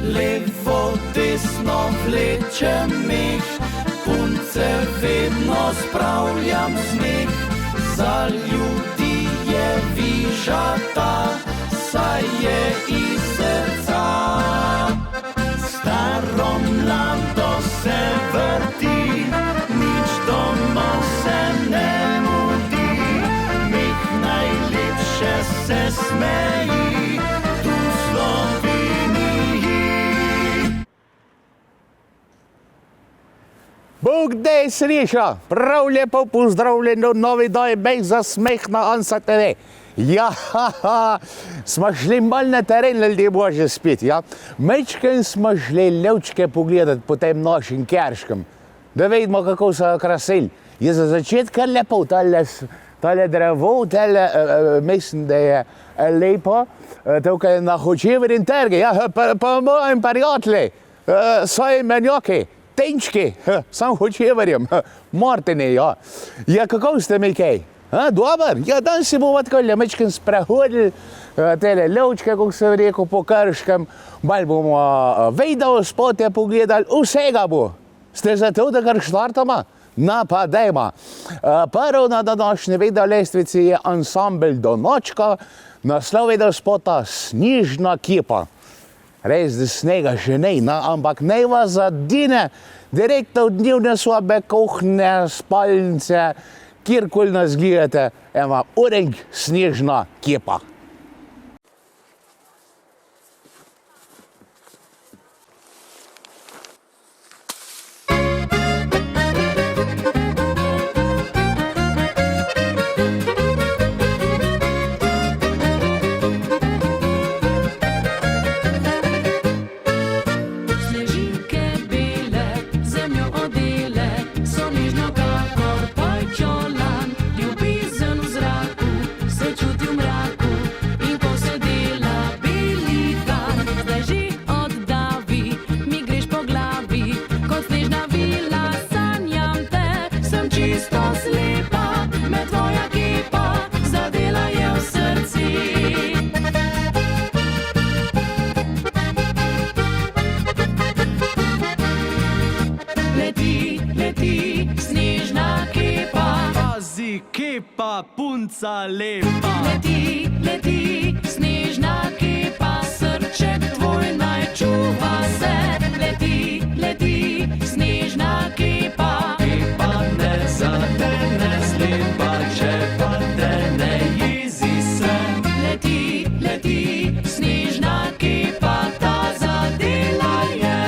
levo, desno vlečem meh, punce vedno spravljam smeh, za ljudi je vižata, saj je iz srca. Staro mlado se vrti, nič doma se ne mudi, meh najlepše se smeji tu v Sloveniji. Bog daj sreča, prav lepo pozdravljen v novi dobi Bej za smeh na Ansa TV. Ja, smo šli mal na teren, ljudje bože spet, ja. Mečken smo šli levčke pogledati po tem našim kerškem, da vidimo, kako so krasili. Je za začetka lepo, tale drevo, mislim, da je lepo, tukaj na Hočeverjem trgu, ja, pa mojim prijatelji, svoji menjoki, tenčki, sam Hočeverjem, Martini, ja. Ja, kako ste mi kaj? Dobar, ja, danes se bomo tako mečken sprehodili, tele levčke, kako sem rekel, po Krškem, malo bomo video spote pogledali, vsega bo. Ste za to, da kar štartamo? Na pa dajmo. Prvo na današnji video lestvici je ansambel Donočka, naslov video spota Snežna kepa. Res, da snega še ne, ampak naj vas zadine, direktno v dnevne sobe, kuhne, spalnice, kjerkoli nas gledate, ima urenk Snežna kepa. Kepa, punca lepa. Leti, leti, snežna kepa, srček tvoj naj čuva se. Leti, leti, snežna kepa. Kepa ne zadene slepa, če pa te ne jezi se. Leti, leti, snežna kepa, ta zadela je.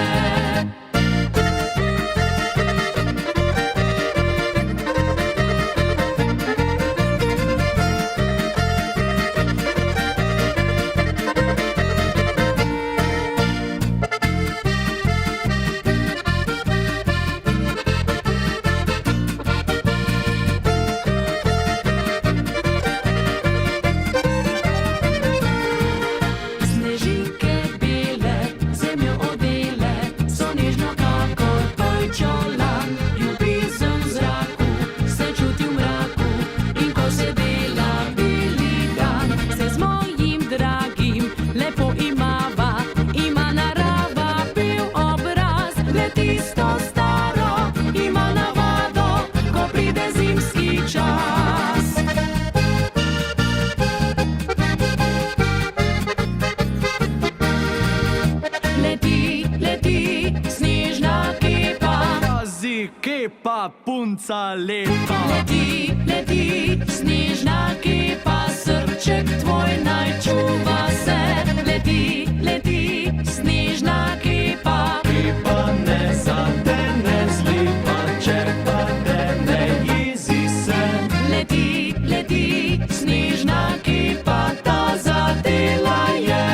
Kepa, punca lepa. Leti, leti, snežna kepa, srček tvoj naj čuva se. Leti, leti, snežna kepa. Kepa ne zadene slepa, če pa te ne jezi se. Leti, leti, snežna kepa, ta zadela je.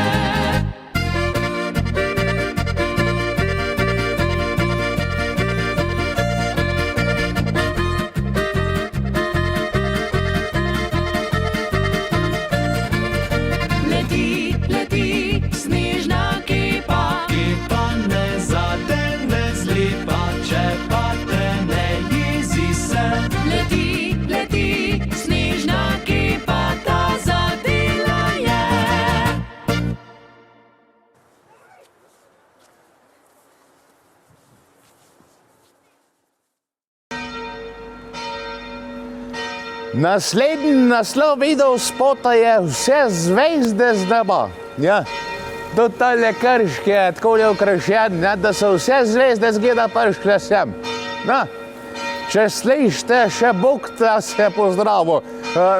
Leti, leti, snežna Naslednji naslov video spota je Vse zvezde z neba. Ja. Tudi tale Krški je tako je okrašen, da so vse zvezde zgleda prišle sem. Na, če slišite, še Bog ta se pozdravil,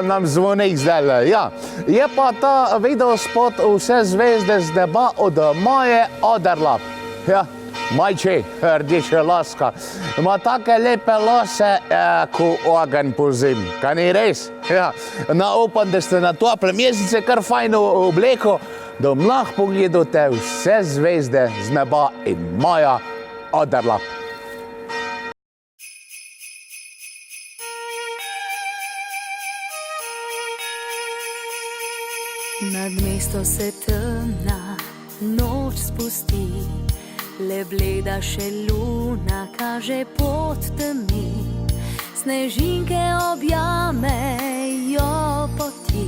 nam zvoni zdaj. Ja. Je pa ta video spot Vse zvezde z neba od Maje Oderlap. Ja. Majči, rdeča laska, ima take lepe lase, ko ogenj po zimi. Kaj ni res? Ja. Na upam, da ste na tople mesece kar fajno obleko, da lahko pogledate vse zvezde z neba in Maja Oderlap. Nad mesto se temna noč spusti, le bleda še luna kaže pot temi. Snežinke objamejo poti,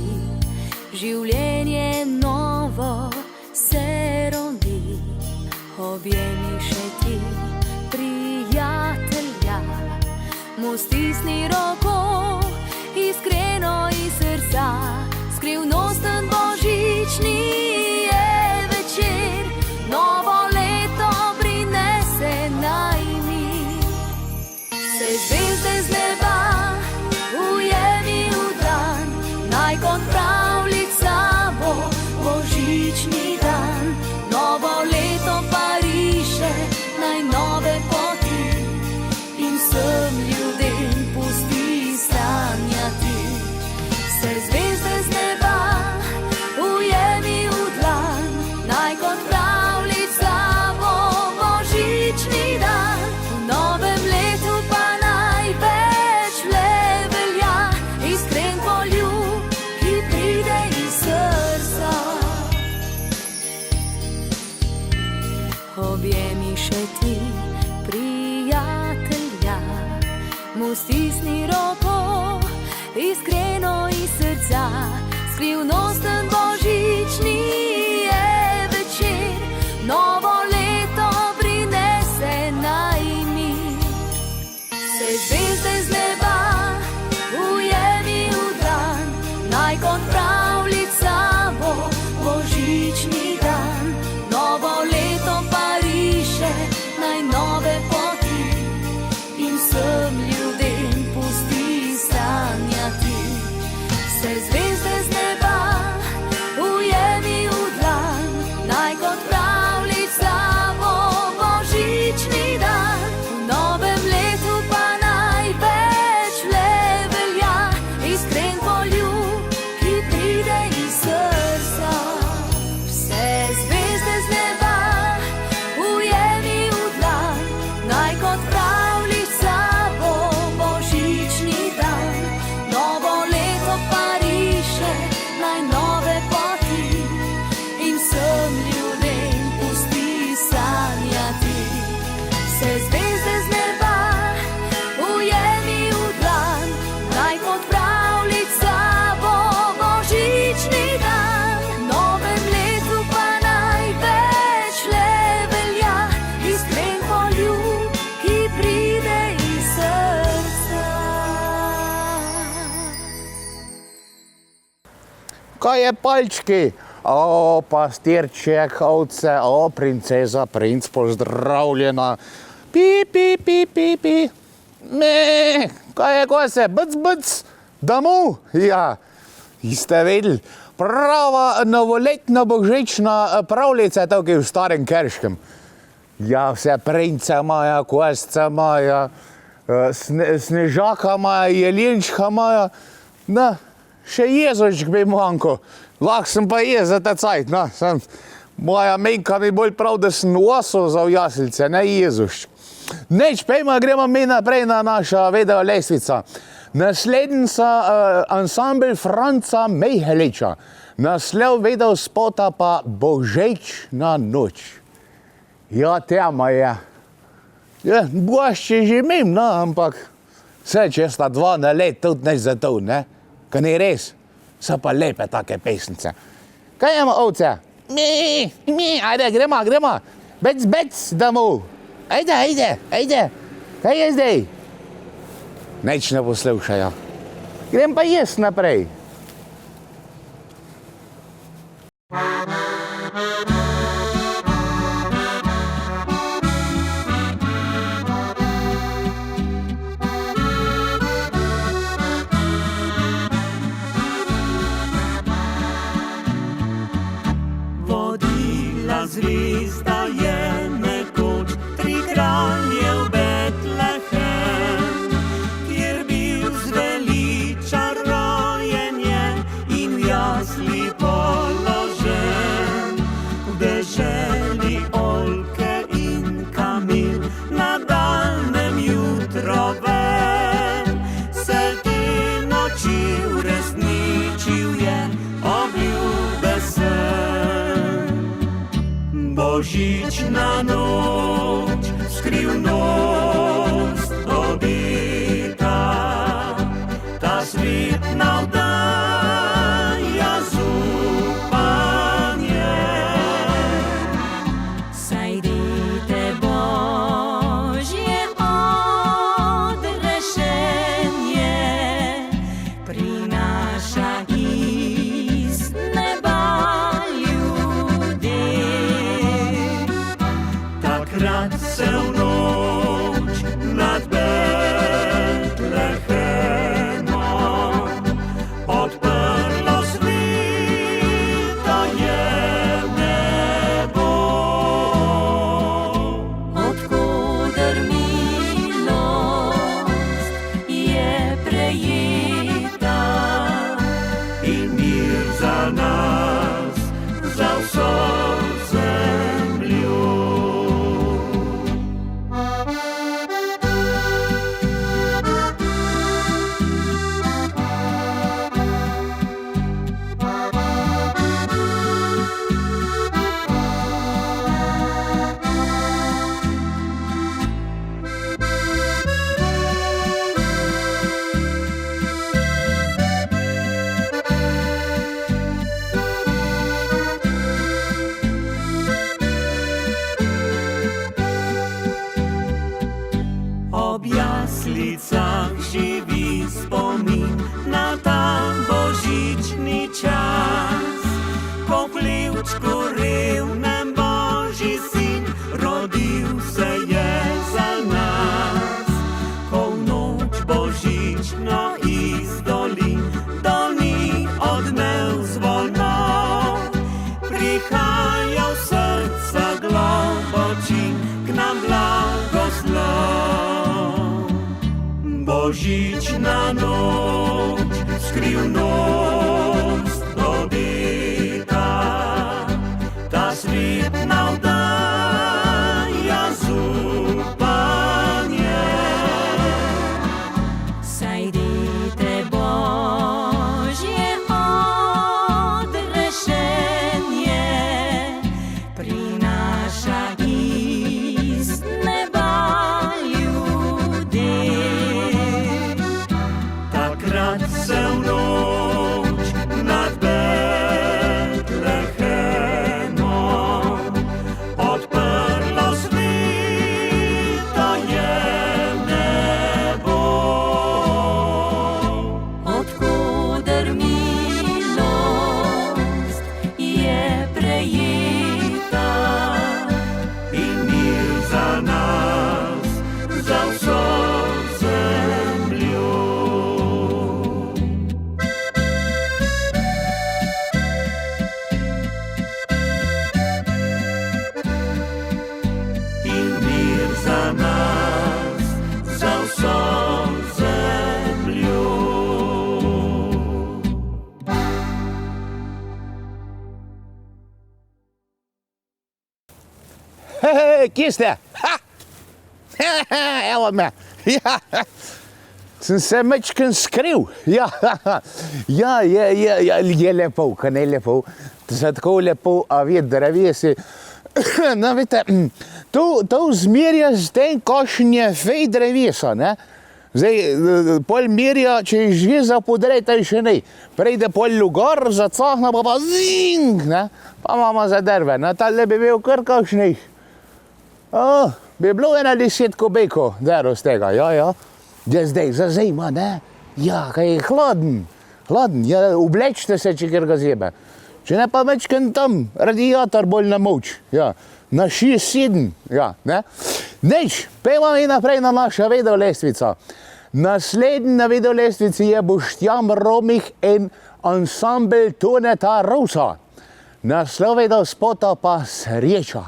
življenje novo se rodi. Objemi še ti, prijatelja, mu stisni roko, iskreno iz srca. Skrivnosten božični je večer, novo leto prinese naj mi. Se zvezde z neba ujemi v dan, naj kot pravljica bo božični dan. Novo leto pariše, naj nove poti in vsem ljudem pusti sanjati. Se zvezde z neba ujemi v dlan, naj kot pravljica bo božični dan. V novem letu pa največ le velja iskren poljub, ki pride iz srca. Objemi še ti, prijatelja, mu stisni roko, iskreno iz srca. Skrivnosten božični je večer, novo leto prinese naj mi. Se zvezde z neba ujemi v dan, naj kot pravljica bo božični dan. Novo leto pariše, naj nove poti in vsem ljudem pusti sanjati. Se zvezde z neba ujemi v dlan, naj kot pravljica bo božični dan. V novem letu pa največ le velja iskren poljub, ki pride iz srca. Vse zvezde z neba ujemi v dlan, naj kot pravljica bo božični dan. Novo leto pariše, naj nove poti in vsem ljudem pusti sanjati. Se zvezde z neba ujemi v dlan, naj kot pravljica bo božični dan. V novem letu pa največ le velja iskren poljub, ki pride iz srca. Kaj je palčki? O, pastirček, ovce, o, princeza, princ, pozdravljena. Pi, pi, pi, pi, pi. Me, kaj je kose? Bc, bc, domov? Ja, ste vedeli? Prava novoletna božična pravljica je tukaj v Starem Krškem. Ja, vse prince imajo, kosce imajo, snežaka imajo, jelenčka imajo. Na, še Jezušček bi manjko. Lahko sem pa je za ta cajt, no. Moja menka mi bolj prav, da sem osel za v jaslice, ne Jezušček. Neč, pejmo, gremo mi naprej na naša video lestvica. Naslednica ansambl Franca Miheliča. Naslov video spota pa Božična noč. Ja, tema je. Ja, bošče že imam, no, ampak vse, če sta dva na let, tudi neč za to, ne? Kaj ni res? So pa lepe take pesnice. Kaj imamo, ovce? Ajde, gremo. Bec, domov. Ajde. Kaj je zdaj? Neč ne poslušajo. Grem pa jaz naprej. Vodila zvezda je nekoč tri kralje v Betlehem, kjer bil zveličan rojen je in v jasli položen. V deželi oljke in kamil na daljnem jutrovem se te noči uresničil je obljube sen. Božična noč, skrivnost obita, ta svet navdaja zupanje. Saj dite Božje odrešenje prinaša iz neba ljudem. Takrat se v noč nad Betlehemom odprlo svito je nebo. Odkoder milost je prejeta In mir za nas, za vso zemljo. Ob jaslicah živi spomin na ta božični čas, ko v hlevčku revnem Božji sin rodil se je za nas. Ko v noč božično iz dolin odmev zvonov prihaja v srca globočin k nam blagoslov. Božična noč, skrivnost obita, ta svet navdaja zupanje. Saj dite Božje odrešenje prinaša iz neba ljudem. Takrat se v noč nad Betlehemom odprlo svito je nebo. Odkoder milost je prejeta In mir za nas, za vso zemljo. In mir za nas, za vso zemljo. Hej, kje ste? Ha! Evo me. Ja. Sem se mečken skril. Ja, je lepo, ka ne lepo. Se tako lepo, a vidi drevesi. No, veste, to zmerja s tem, kakšen je fej drevesa, ne? Zdaj, pol merja, če je žveza podrejta, še ne. Prejde pol lugar, zacahna, pa zing, ne? Pa imamo za drve, ne? Tale bi bil kar kakšnih. Bi bilo 10 kubikov drv z tega, ja. Zdaj, za zima, ne? Ja, kaj je hladen. Ja, oblečite se, če kjer ga zjebe. Če ne pa mečken tam, radiator bolj na moč. Ja, na 6-7, ja, ne. Neč, pejmo mi naprej na naša videolestvica. Naslednji na videolestvici je Boštjan Romih in ansambel Toneta Rosa. Naslov spota pa Sreča.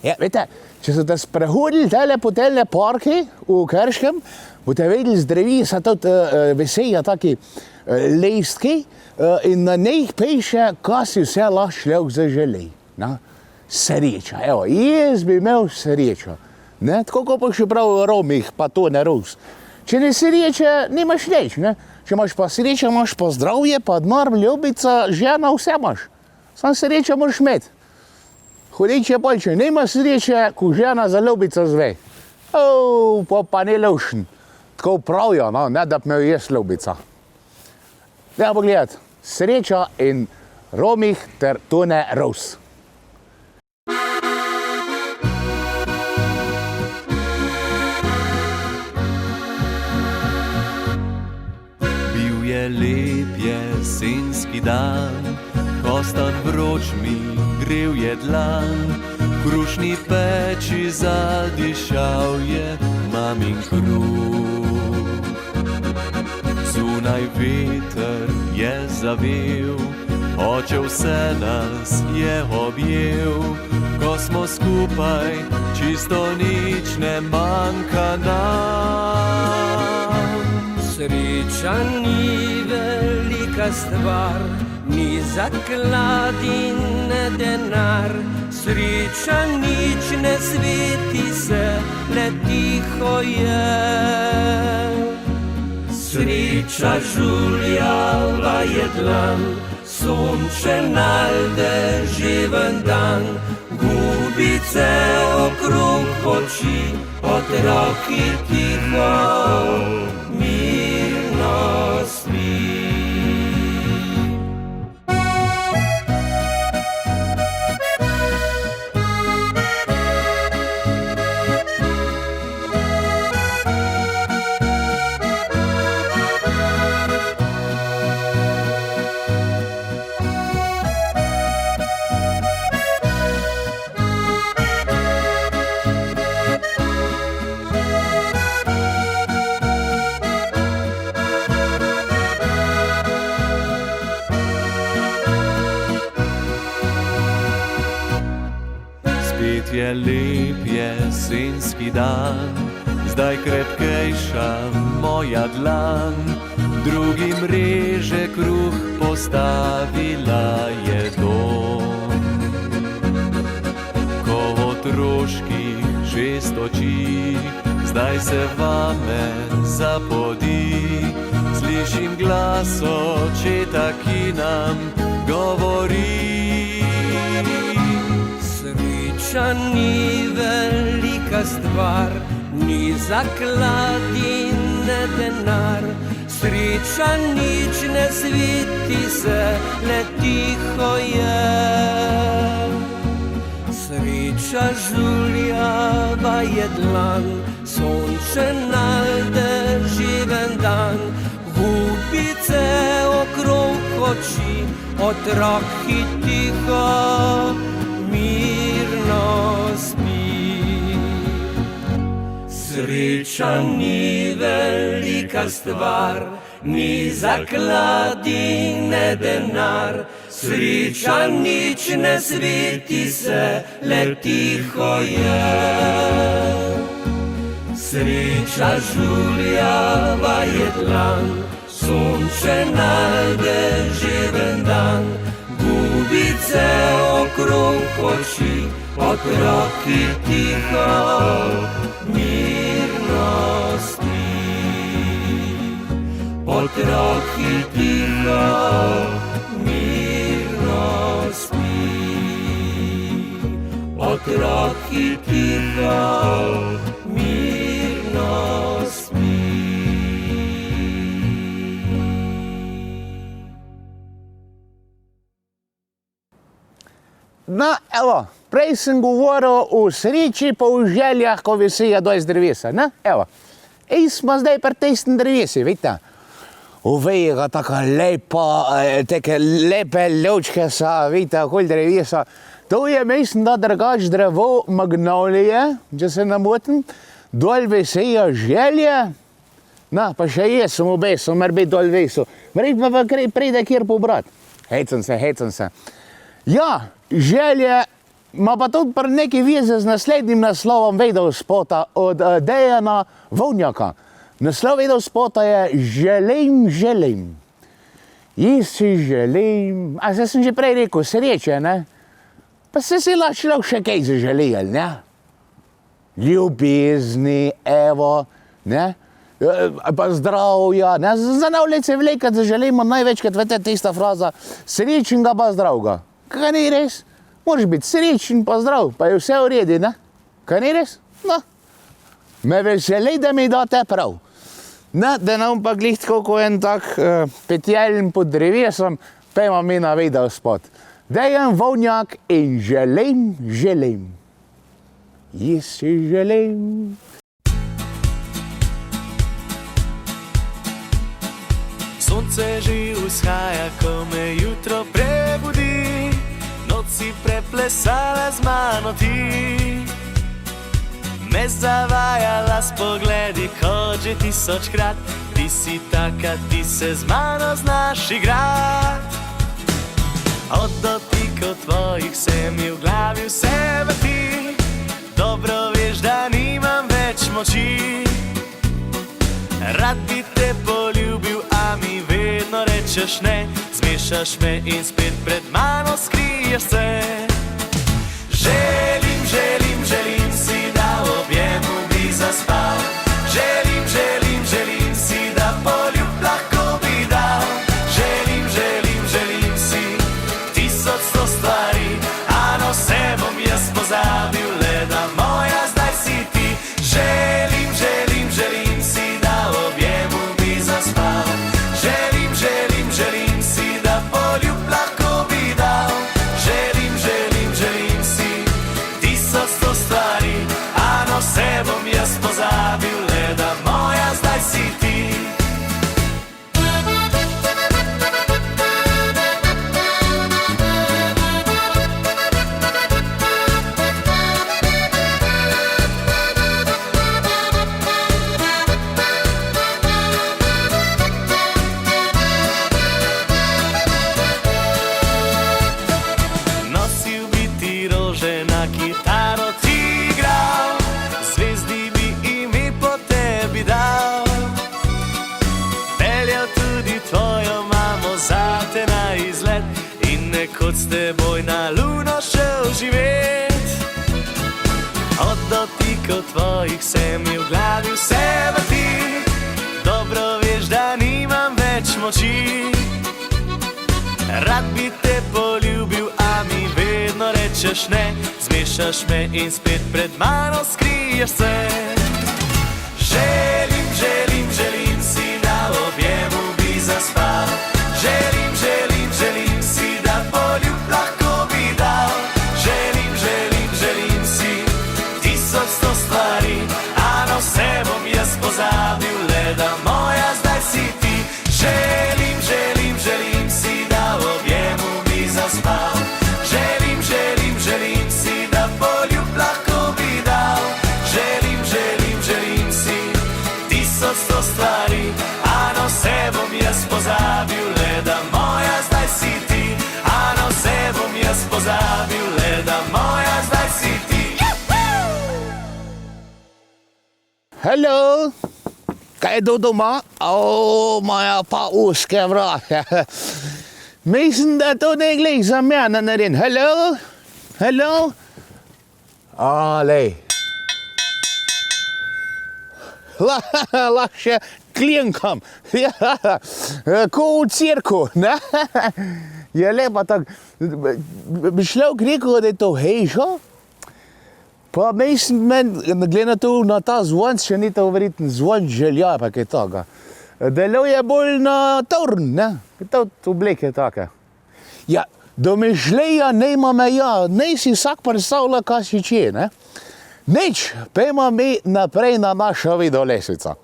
Ja, veste, če ste sprehodili po tele parki v Krškem, boste videli z drevesa tudi veselja taki listki in na njih piše, kaj si vse lahko človek zaželi. Sreča, evo, jaz bi imel srečo. Ne? Tako kot pa še prav Romih, pa Tone Ros. Če ne sreče, nimaš nič, ne? Če imaš pa srečo, imaš pa zdravje, pa denar, ljubica, žena, vse imaš. Sam srečo moraš imeti. Hudič je bolj, če nima sreče, ko žena za ljubico zve. Pa ne lušen. Tako pravijo, no, ne da bi imel jaz ljubica. Dajmo pogledati. Sreča in Romih ter Tone Ros. Bil je lep jesenski dan, kostan vroč mi grev je dlan, krušni peči zadišal je mamin kruh. Zunaj veter je zavel, oče vse nas je objel, ko smo skupaj, čisto nič ne manjka nam. Sreča ni velika stvar, ni zaklad in ne denar. Sreča nič ne sveti se, le tiho je. Sreča žuljava je dlan, sončen ali deževen dan, gubice okrog oči, otroki tiho, mirno spi. Spet je lep jesenski dan, zdaj krepkejša moja dlan, drugim reže kruh, postavila je dom. Ko otroških 6 oči, zdaj se vame zapodi, slišim glas očeta, ki nam govori. Sreča ni velika stvar, ni zaklad in ne denar. Sreča nič ne sveti se, le tiho je. Sreča žuljava je dlan, sončen ali deževen dan, gubice okrog oči, otroki tiho, mirno spi. Sreča ni velika stvar, ni zaklad in ne denar. Sreča nič ne sveti se, le tiho je. Sreča žuljava je dlan, sončen ali deževen dan, gubice okrog oči, otroki tiho, mirno spi. Otroki tiho, mirno spi. Otroki tiho, mirno spi. No, evo, prej sem govoril o sreči pa o željah, ko veselja doj z drevesa, ne? Evo, smo zdaj pri tejstem drevesi, vidite. Uvejega taka lepa, take lepe lučke sa, vidite, okoli drevesa. To je, mislim, da drugač drevo magnolije, če se ne motim, dol vesejo želje. Na, pa še jaz sem obesil, mora biti dol vesel. Verjetno pa pride kjer pobrat. Hecam se. Ja, želje ima pa tudi pri neki veze z naslednjim naslovom videospota od Dejana Vovnjaka. Naslov videospota je Želim. Jaz si želim, a zdaj sem že prej rekel, sreče, ne? Pa se si lahko še kaj zaželeli, ne? Ljubezni, evo, ne? Pa zdravja, ne? Za navlece vlekat zaželimo največkrat, vete, tista fraza, srečnega pa zdravga. Kaj ni res? Moraš biti srečen pa zdrav, pa je vse v redu, ne? Kaj ni res? No. Me veseli, da mi date prav. Ne, da nam pa glih tako, ko en tak petjeljen pod drevesom, pejmo mi na videospot. Dejan Vovnjak in želim. Jaz si želim. Sonce že vzhaja, ko me jutro prebudi, noc si preplesala z mano ti. Me zavajala s pogledi, kot že 1000-krat. Ti si taka, ti se z mano znaš igrat. Od dotikov tvojih se mi v glavi vse vrti. Dobro veš, da nimam več moči. Rad bi te poljubil, a mi vedno rečeš ne. Zmešaš me in spet pred mano skriješ se. Želim si, da v objemu bi zaspal. Želim si, da poljub lahko bi dal. Želim si, 1100 stvari, a no vse bom jaz pozabil, le da moja zdaj si ti. Želim si, da v objemu bi zaspal. Želim si, da poljub lahko bi dal. Želim si, 1100 stvari, a no vse bom jaz pozabil, le da moja zdaj si ti. Nosil bi ti rože, na kitaro ti igral, zvezdi bi ime po tebi dal. Peljal tudi tvojo mamo zate na izlet in nekoč s teboj na luno šel živet. Od dotikov tvojih se mi v glavi vse vrti. Dobro veš, da nimam več moči. Rad bi te poljubil, a mi vedno rečeš ne. Zmešaš me in spet pred mano skriješ se. Želim si, da v objemu bi zaspal. Želim si, da poljub lahko bi dal. Želim si, 1100 stvari, a no vse bom jaz pozabil, le da moja zdaj si ti. Želim si, da v objemu bi zaspal. Želim si, da poljub lahko bi dal. Želim si, 1100 stvari, a no vse bom jaz pozabil, le da moja zdaj si ti. A no vse bom jaz pozabil, le da moja zdaj si ti. Hello, kaj je do doma? Moja pa uske vrata. Mislim, da to ne glej za mene naredim. Hello? Lej. Lahko še klinkam. Ko v cirku, ne? Je lepa tako. Bi človek rekel, da je to hejšo? Pa mislim, glede na to, na ta zvon, še ni to verjetno zvon želja, pa kaj toga. Deluje bolj na torn, ne? To obleke take. Ja, domišljija nema meja, ne si vsak predstavlja, kaj si če, ne? Nič, pejmo mi naprej na našo videolesvico.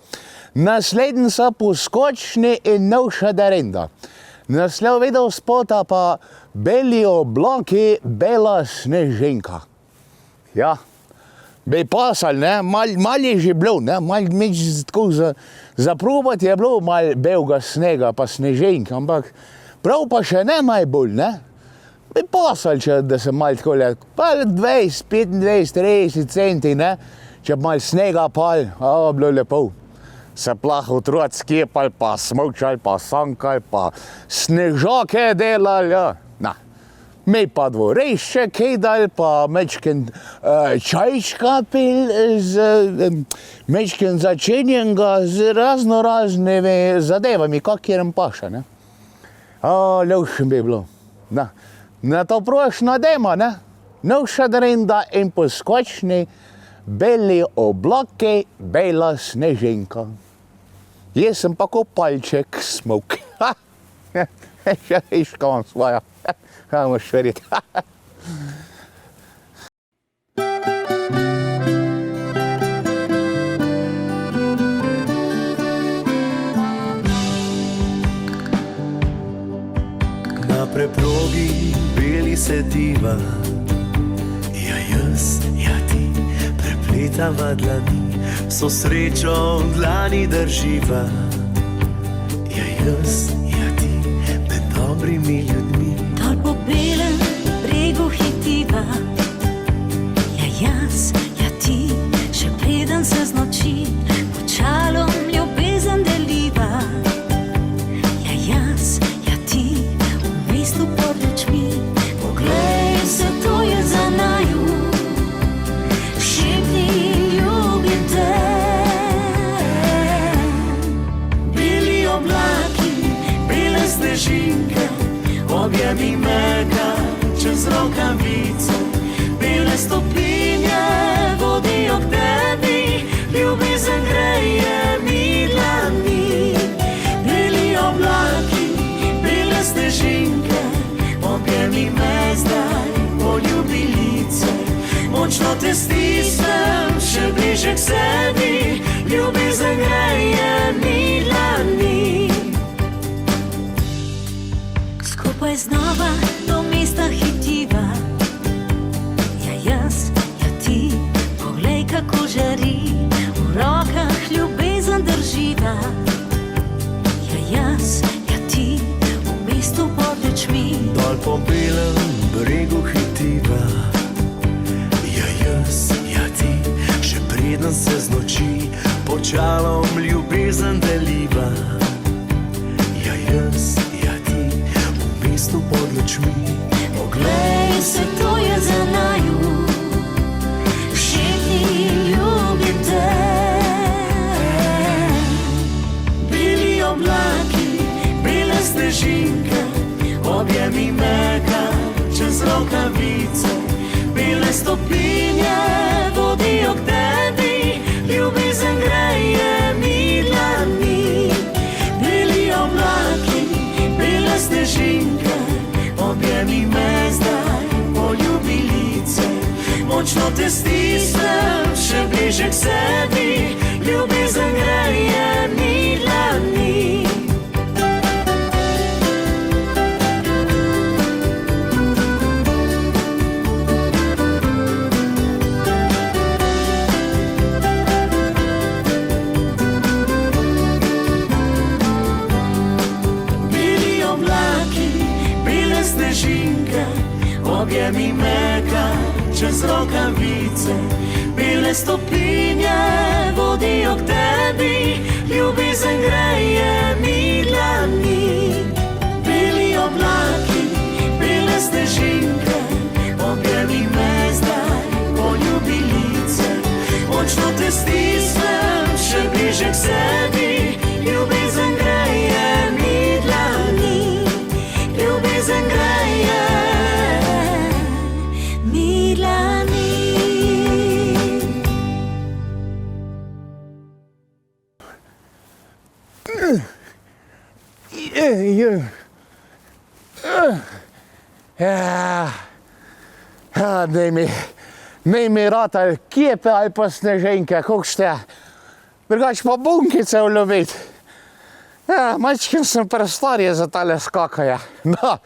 Naslednji so poskočni in novša darenda. Naslov video spota pa beli obloki, bela sneženka. Ja, bi pasal, ne, mal je že bilo, ne, mal tako za probati je bilo mal belega snega pa sneženka, ampak prav pa še ne najbolj, ne. Bi pasal, da se mal tako pa 20, 25, 30 centi, ne, če mal snega pal, bilo lepo. Se plaho otroci skepali, pa smokčali, pa sankali, pa snežake delali, ja. Na, mi pa dvorišče kidali, pa mečken čajčka pil, mečken začinjenega z raznoraznimi zadevami, kakjerem paša, ne. Ljubšem bi bilo. Na to prošna dema, ne. Novša darenda in poskočni, beli obloki, bela sneženka. Jaz sem pa ko palček smok. Še viš, ko vam svoja. Kaj moš verjeti. Na preprogi beli sediva, ja jaz, ja ti, prepletava dlani, so srečo v dlani drživa. Ja jaz, ja ti, med dobrimi ljudmi. Dol po belem bregu hitiva, ja jaz, ja ti, še preden se znoči, počalom ljubezen deliva. Ja jaz, ja ti, v mestu pod lučmi, poglej se, to je za naju, šepni ljubim te. Beli oblaki, bele snežinke, objemi mega čez rokavice, bele stopinje vodijo k tebi, ljubezen greje mi dlani. Beli oblaki, bele snežinke, objemi me zdaj, poljubi lice, močno te stisnem, še bliže k sebi, ljubezen greje mi dlani. Skupaj znova do mesta hitiva, ja jaz, ja ti, poglej kako žari, v rokah ljubezen drživa. Ja jaz, ja ti, v mestu pod lučmi, Dol po belem bregu hitiva, ja jaz, ja ti, še preden se znoči, počalom ljubezen deliva. Ja jaz, ja ti, v mestu pod lučmi, poglej se, to je za naju, šepni ljubim te. beli oblaki, bele snežinke, objemi mega čez rokavice, bele stopinje vodijo k tebi, ljubezen greje mi dlani. Beli oblaki, bele snežinke, objemi me zdaj, poljubi lice, močno te stisnem, še bliže k sebi, ljubezen greje mi dlani. Beli oblaki, bele snežinke, objemi mega čez rokavice, bele stopinje vodijo k tebi, ljubezen greje mi dlani. Beli oblaki, bele snežinke, objemi me zdaj, poljubi lice, močno te stisnem, še bliže k sebi, ljubezen greje mi dlani. Ljubezen greje mi dlani. Ne mi rata kjepe ali pa sneženke, kako ste. Drugač pa bunkice uloviti. Ja, mačkim sem prestar je za tale skakanje. No,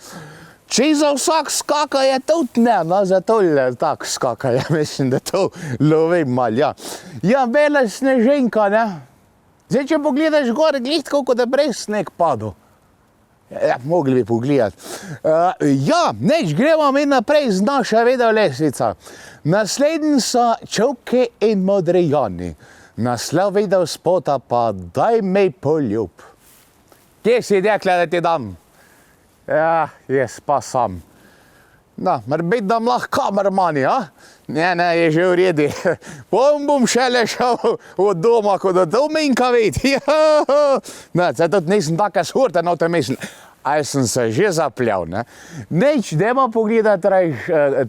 če za vsak skakanje, tudi ne, no, za tole tak skakanje, mislim, da to lovim mal, ja. Ja, bela sneženka, ne. Zdaj, če pogledaš gor, glih tako, kot da brez sneg padel. Ja, mogli bi pogledati. Ja, neč, gremo mi naprej z naša video lesvica. Naslednji so Čovki in Modrijani. Naslov video spota pa Daj mi poljub. Kje si dekle, da ti dam? Ja, jaz pa sam. No, morbit dam lahko kamermani, a? Ne, je že v redi. Bom šele šel od doma, ko do dominka vidi. No, zdaj tudi nisem take surte, no te mislim. A sem se že zapljal, ne? Neč, dajmo pogledati rajš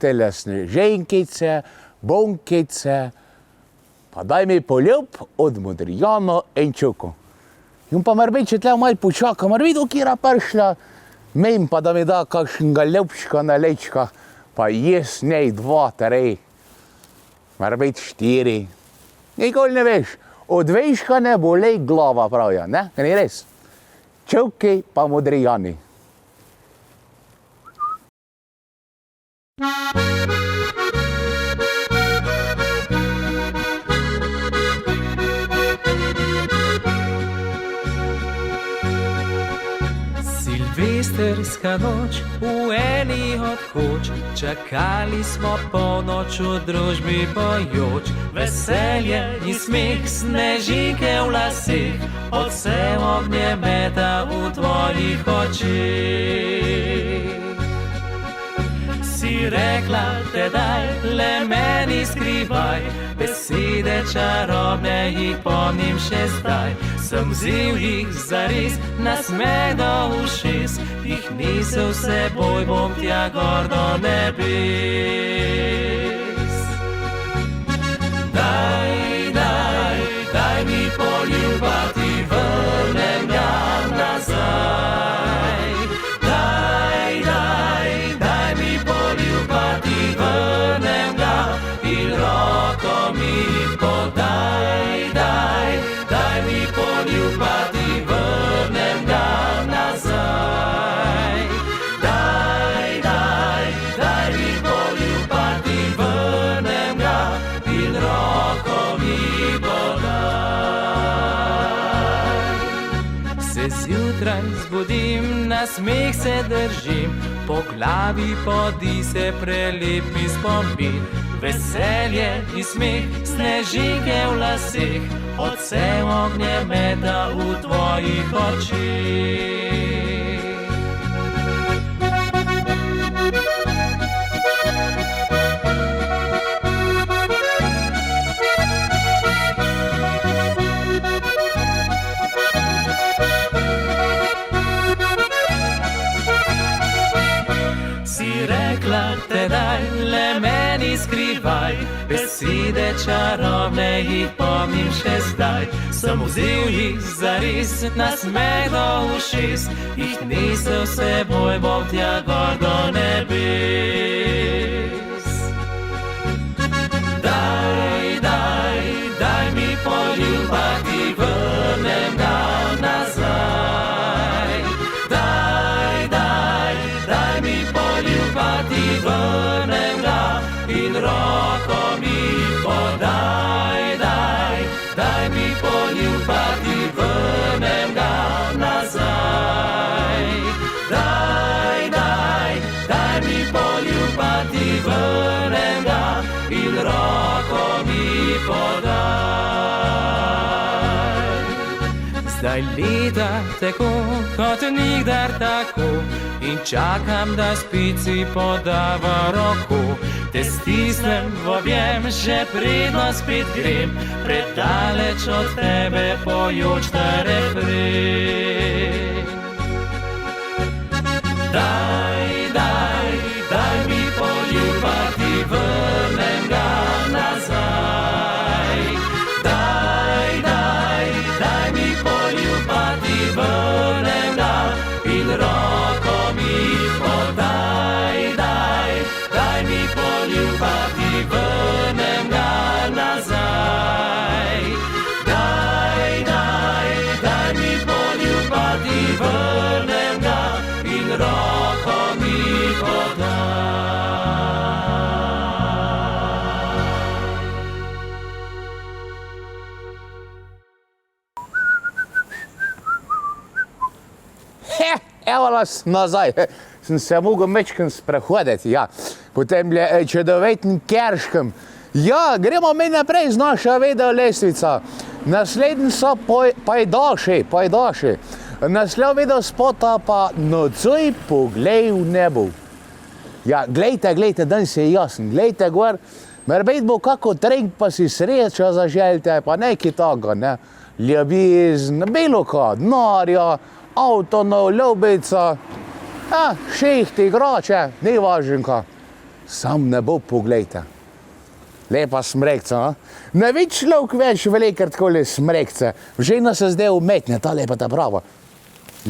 tele sneženkice, bunkice, pa Daj mi poljub od Modrijano in Čuku. In pa morbit, če tle malo počaka, morbit, kjera prišla, mem pa da mi da kakšnega ljubčka na lečka, pa jaz nej 2, 3, morbit 4. Nikoli ne veš, od vejška ne bolej glava, pravijo, ne? Ni res? Čovki pa Modrijani. Silvestrska noč v eni od koč, čakali smo polnoč v družbi pojoč. Veselje in smeh, snežinke v laseh, odsev ognjemeta v tvojih očeh. Si rekla tedaj, le meni skrivaj, besede čarobne jih pomnim še zdaj. Sem vzel jih zares, nasmeh do ušes, jih nisel seboj, bom tja gor do nebes. Daj mi poljuba, ti vrnem ga nazaj. Daj mi poljuba, ti vrnem ga in roko mi podaj. Daj mi poljuba, ti vrnem ga nazaj. Daj mi poljuba, ti vrnem ga in roko mi podaj. Se zjutraj zbudim, na smeh se držim, po glavi podi se prelep mi spomin. Veselje in smeh, snežinke v laseh, odsev ognjemeta v tvojih očeh. Si rekla tedaj, le meni skrivaj, besede čarobne jih pomnim še zdaj. Sem vzel jih zares, nasmeh do ušes, jih nisel seboj, bom tja gor do nebes. Daj mi poljuba, ti vrnem ga nazaj. Daj mi poljuba, ti vrnem ga in roko mi podaj. Daj mi poljuba, ti vrnem ga nazaj. Daj mi poljuba, ti vrnem ga in roko mi podaj. Zdaj leta tako, kot nikdar tako, in čakam, da spici podava roko. Te stisnem v objem, že predno spet grem, predaleč od tebe pojoč ta refren. Daj mi poljuba, ti vrnem ga nazaj. Daj mi poljuba, ti vrnem ga in roko mi podaj. Daj mi poljuba, ti vrnem ga nazaj. Daj evo nas nazaj. Sem se mogel mečkam sprehoditi, ja. Potem je čudovitim Kerškem. Ja, gremo mi naprej z našo video lestvico. Naslednji so pajdaši. Naslov video spota pa nocoj poglej v nebo. Ja, glejte, danes je jasen, glejte gor. Morbejt bo kako trend, pa si srečo zaželjte, pa nekaj toga, ne. Ljubizn, bilo ko, denarja, avto, ljubica, šihti, igrače, ni važnko. Sam nebo poglejte. Lepa smrekca, no? Ne bi človek več velikrat takole smrekce. Žena se zdaj umetne, ta lepa ta prava.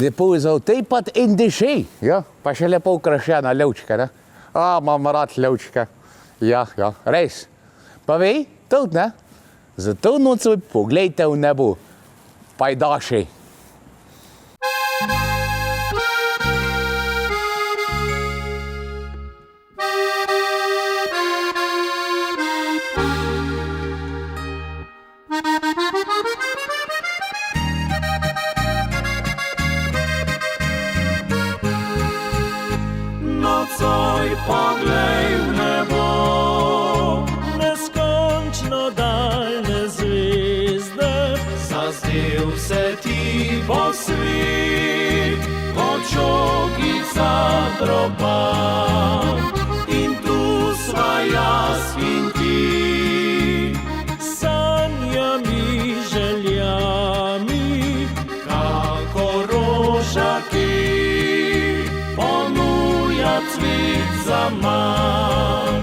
Lepo je zautejpat in diši, ja? Pa še lepo ukrašena levčka, ne? Imam rad levčka. Ja, res. Pa vi, tudi, ne? Zato nocoj poglejte v nebo. Pajdaši. Nocoj poglej v nebo, neskončno daljne zvezde. Zazdiv se ti bo svit, očogica droba. In tu sva jaz in ti, sanjami, željami, kako rožaki cvit zaman.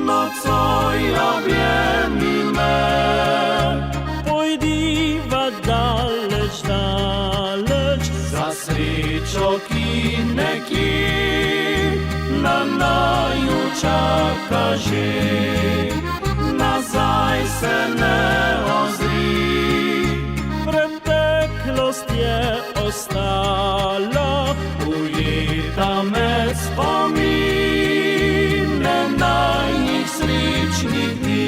Nocoj objemi me, pojdiva daleč, za srečo, ki nekje na naju čaka že. Nazaj se ne ozri, preteklost je ostala, ujeta med spomine najnih srečnih dni.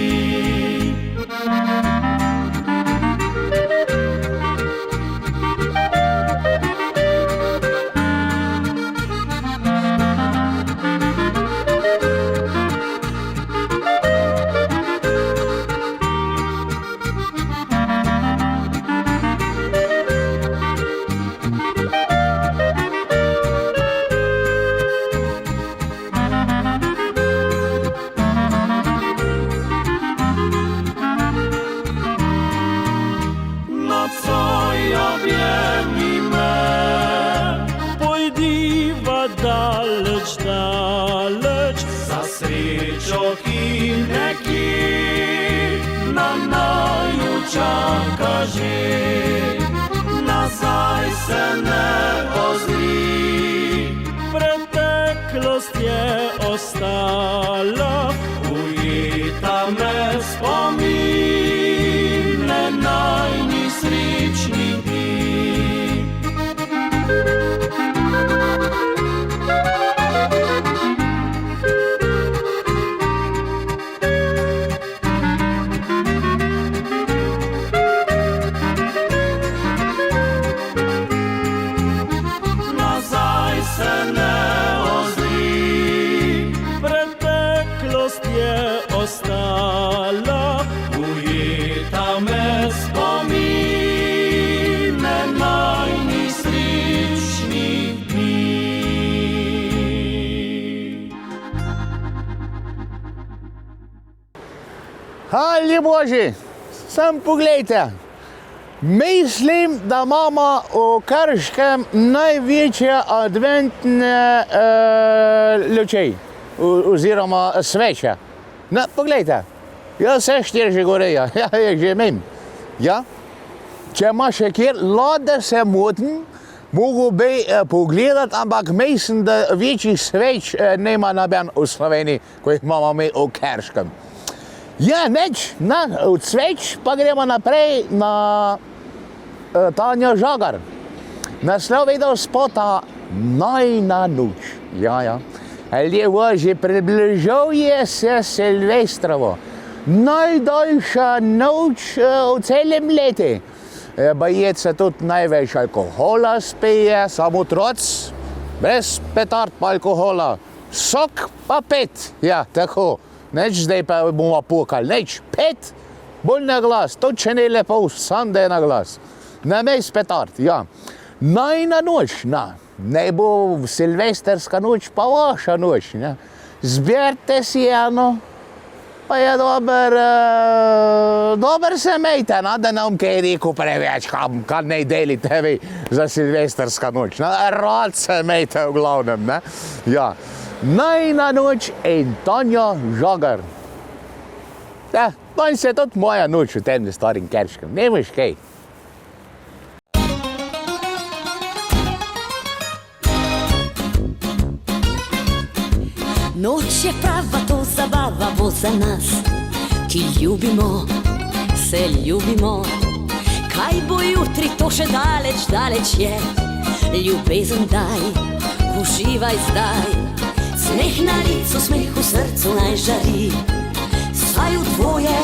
Daleč, za srečo, ki nekje na naju čaka že. Nazaj se ne ozri, preteklost je ostala, ujeta med spomine najnih srečnih dni. Ostala, ujeta med spomine najnih srečnih dni. Ali boži, sam poglejte. Mislim, da imamo v Krškem največje adventne luči, oziroma sveče. No, poglejte, jaz se 4 že gorejo, ja, jih že imam. Ja? Če ima še kjer, da se motim, mogo bi pogledati, ampak mislim, da večjih sveč nema noben v Sloveniji, ko jih imamo mi v Krškem. Ja, neč, od sveč pa gremo naprej na Tanjo Žagar. Naslov video spota Najna noč. Ja. Ljudje božji, približuje se Silvestrovo. najdaljša noč v celem letu. Baje se tudi največ alkohola spije, samo otroci, brez petard pa alkohola. Sok pa 5, ja, tako. Neč zdaj pa bomo pokali, neč 5, bolj na glas, to če ne lepo, sam da je na glas. Namest petard, ja. Najna noč, ne bo silvestrska noč, pa vaša noč, ne. Zberte si eno, pa je dober se mejte, da nam kaj rekel preveč, kaj ne delite vi za silvestrska noč. Rad se mejte v glavnem, ne. Ja. Najna noč in Tanja Žagar. Ja, danes je tudi moja noč v tem starim Kerškem, ne veš kaj. Noč je prava, to zabava bo za nas, ki ljubimo, se ljubimo. Kaj bo jutri, to še daleč, daleč je. Ljubezen daj, uživaj zdaj. Smeh na licu, smeh v srcu naj žari. Saj v dvoje,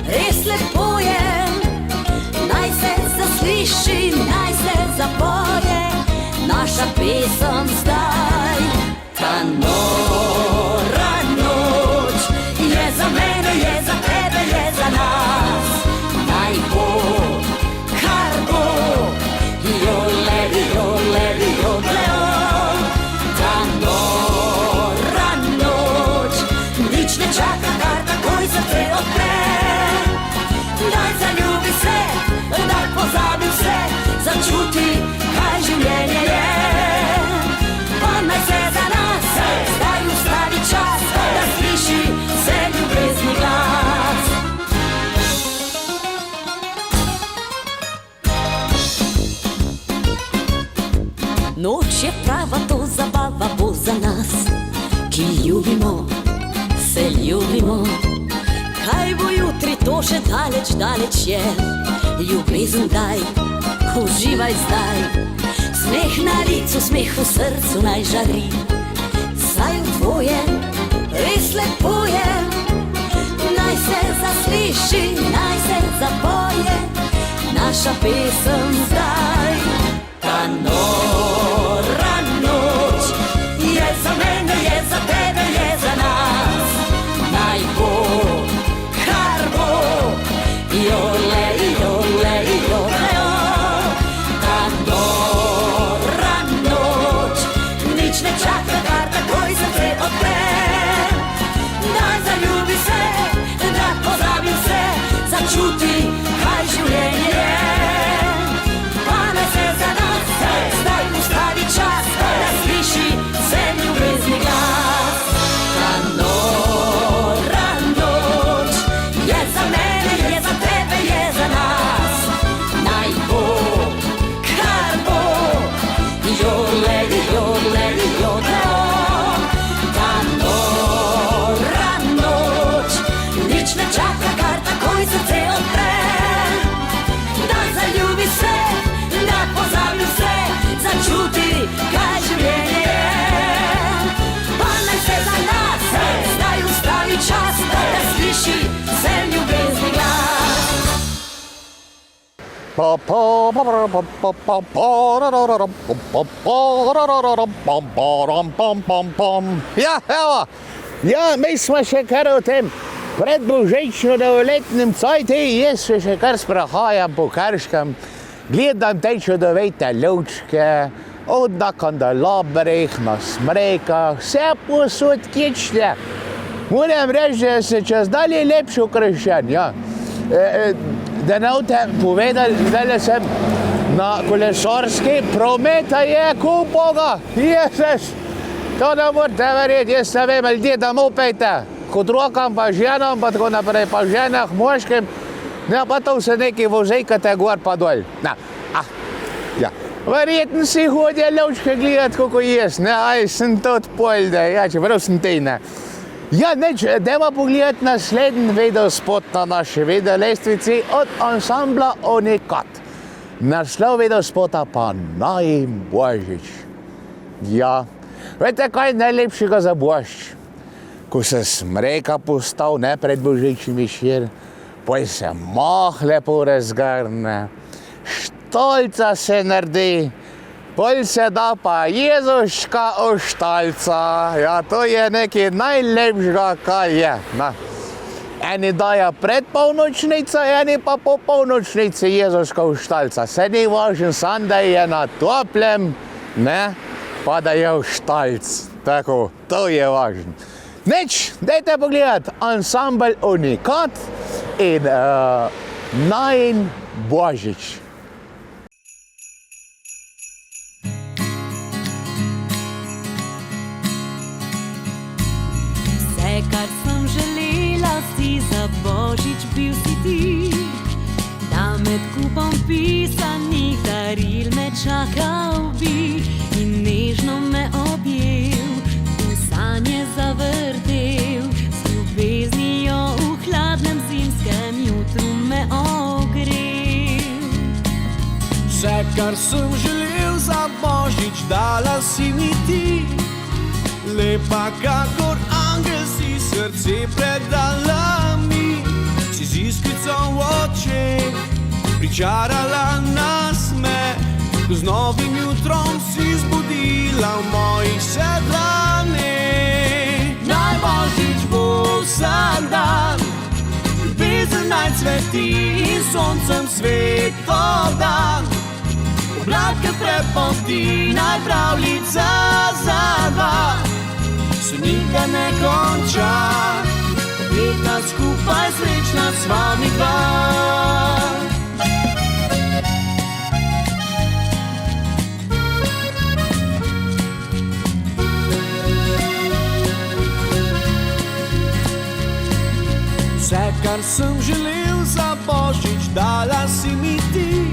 res lepo je. Naj se zasliši, naj se zapoje naša pesem zdaj. Ta nora noč je za mene, je za tebe, je za nas. Naj bo, kar bo, jole, jole, jole. Ta nora noč nič ne čaka, kar takoj se te odpre. Daj zaljubi se, daj pozabi vse, začuti, kaj življenje je. Pa naj se za nas zdaj ustavi čas, da sliši se ljubezni glas. Noč je prava, to zabava bo za nas, ki ljubimo, se ljubimo. Kaj bo jutri, to še daleč, daleč je. Ljubezen daj, uživaj zdaj. Smeh na licu, smeh v srcu naj žari. Saj v tvoje, res lepo je. Naj se zasliši, naj se zapoje naša pesem zdaj. Ta nora noč je za mene, je za tebe, je za nas. Naj bo, kar bo, jole, jole, jole. Ta nora noč nič ne čaka, kar takoj se te odpre. Daj zaljubi se, da pozabi vse, začuti, kaj življenje je. Pa naj se za nas zdaj ustavi čas, da sliši se ljubezni glas. Ta nora noč je za mene, je za tebe, je za nas. Naj bo, kar bo, jole, jole, jole. Ta nora noč nič ne čaka, kar takoj se te odpre. Daj zaljubi se, da pozabi vse, začuti, kaj življenje je. Pa naj se za nas zdaj ustavi čas, da sliši se ljubezni glas. Ja, evo, ja, mi smo še kar v tem predbožično-novoletnem cajtu, jaz se še kar sprehajam po Krškem, gledam te čudovite lučke, od na kandelabrih, na smrekah, vse posod kične. Moram reči, da se čez dalje lepše okrašen, ja. Da ne boste povedali, zdaj sem na kolesarski, prometa je ko Boga, Jezus. To ne morate verjeti, jaz ne vem, ljudje domov pejte, k otrokom pa ženam, pa tako naprej, pa ženah, moškim, ne pa to se neki vozejkate gor pa dol. Ja. Verjetno si hodijo lučke gledati, kako jaz, ne, aj sem tudi polde, ja, čeprav sem tej, ne. Ja, neč, dajmo pogledati naslednji videospot na naši videolestvici od ansambla Unikat. Naslov videospota pa Naj Božič. Ja, veste kaj najlepšega za Božič? ko se smreka postal, ne pred božičnim večer, poj se mah lepo razgrne, štolca se naredi, pol se da pa Jezuška oštalca, ja, to je nekaj najlepšega, kaj je, na. Eni dajo pred polnočnico, eni pa po polnočnici Jezuška oštalca. Se ni važno sam, da je na toplem, ne, pa da je oštalc. Tako, to je važno. Nič, dajte pogledati ansambel Unikat in najin Božič. Vse, kar sem želela, si za Božič bil si ti. Da med kupom pisanih daril me čakal bi in nežno me objel, v sanje zavrtel, z ljubeznijo v hladnem zimskem jutru me ogrel. Vse, kar sem želel za Božič, dala si mi ti. Lepa kakor angel si, srce predala mi. Si z iskrico v očeh pričarala nas me. Z novim jutrom si zbudila v mojih sedlanih. Naj Božič bo vsak dan, ljubezen naj cveti in soncem svetlo dan. Oblake prepoti, naj pravljica za dva se nikdar ne konča, leta skupaj srečna s vami dva. Vse, kar sem želel za Božič, dala si mi ti.